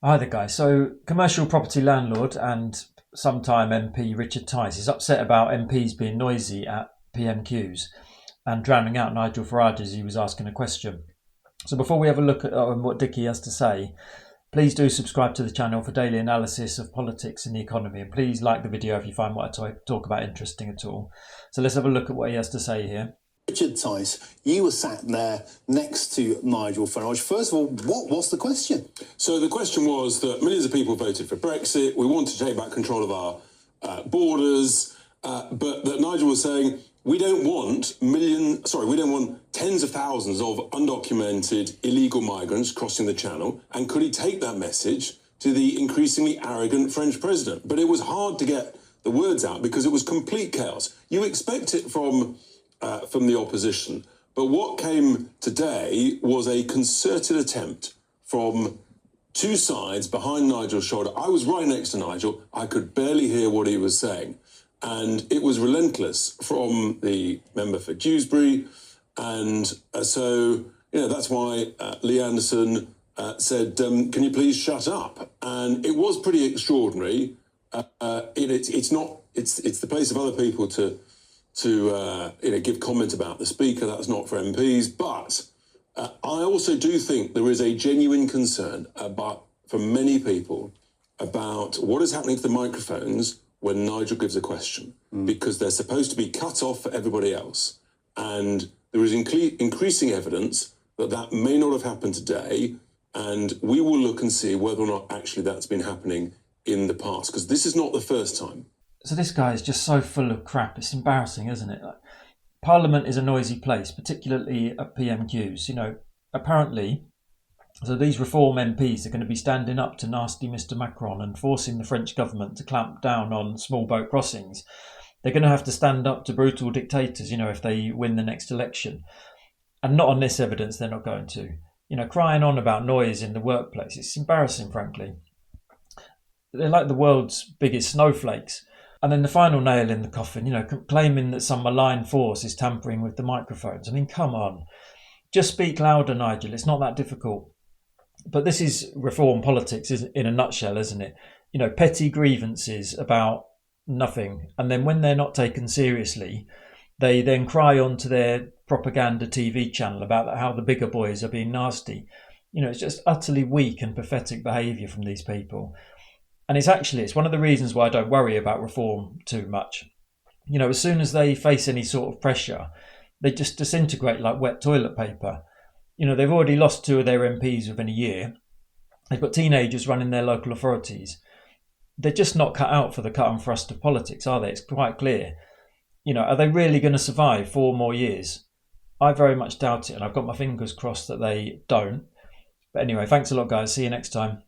Hi there, guys. So, commercial property landlord and sometime MP Richard Tice is upset about MPs being noisy at PMQs and drowning out Nigel Farage as he was asking a question. So, before we have a look at what Dickie has to say, please do subscribe to the channel for daily analysis of politics and the economy, and please like the video if you find what I talk about interesting at all. So, let's have a look at what he has to say here. Richard Tice, you were sat there next to Nigel Farage. First of all, what was the question? So the question was that millions of people voted for Brexit. We want to take back control of our borders, but that Nigel was saying we don't want tens of thousands of undocumented illegal migrants crossing the Channel. And could he take that message to the increasingly arrogant French president? But it was hard to get the words out because it was complete chaos. You expect it from the opposition. But what came today was a concerted attempt from two sides behind Nigel's shoulder. I was right next to Nigel. I could barely hear what he was saying. And it was relentless from the member for Dewsbury. And so, that's why Lee Anderson said, can you please shut up? And it was pretty extraordinary. It's the place of other people to give comment about the speaker. That's not for MPs. But I also do think there is a genuine concern from many people about what is happening to the microphones when Nigel gives a question, because they're supposed to be cut off for everybody else. And there is increasing evidence that may not have happened today. And we will look and see whether or not actually that's been happening in the past, because this is not the first time. So this guy is just so full of crap. It's embarrassing, isn't it? Parliament is a noisy place, particularly at PMQs. Apparently, so these Reform MPs are going to be standing up to nasty Mr. Macron and forcing the French government to clamp down on small boat crossings. They're going to have to stand up to brutal dictators, if they win the next election. And not on this evidence, they're not going to. Crying on about noise in the workplace. It's embarrassing, frankly. They're like the world's biggest snowflakes. And then the final nail in the coffin, claiming that some malign force is tampering with the microphones. I mean, come on. Just speak louder, Nigel. It's not that difficult. But this is reform politics in a nutshell, isn't it? Petty grievances about nothing. And then when they're not taken seriously, they then cry onto their propaganda TV channel about how the bigger boys are being nasty. It's just utterly weak and pathetic behaviour from these people. And it's one of the reasons why I don't worry about reform too much. As soon as they face any sort of pressure, they just disintegrate like wet toilet paper. They've already lost 2 of their MPs within a year. They've got teenagers running their local authorities. They're just not cut out for the cut and thrust of politics, are they? It's quite clear. Are they really going to survive 4 more years? I very much doubt it, and I've got my fingers crossed that they don't. But anyway, thanks a lot, guys. See you next time.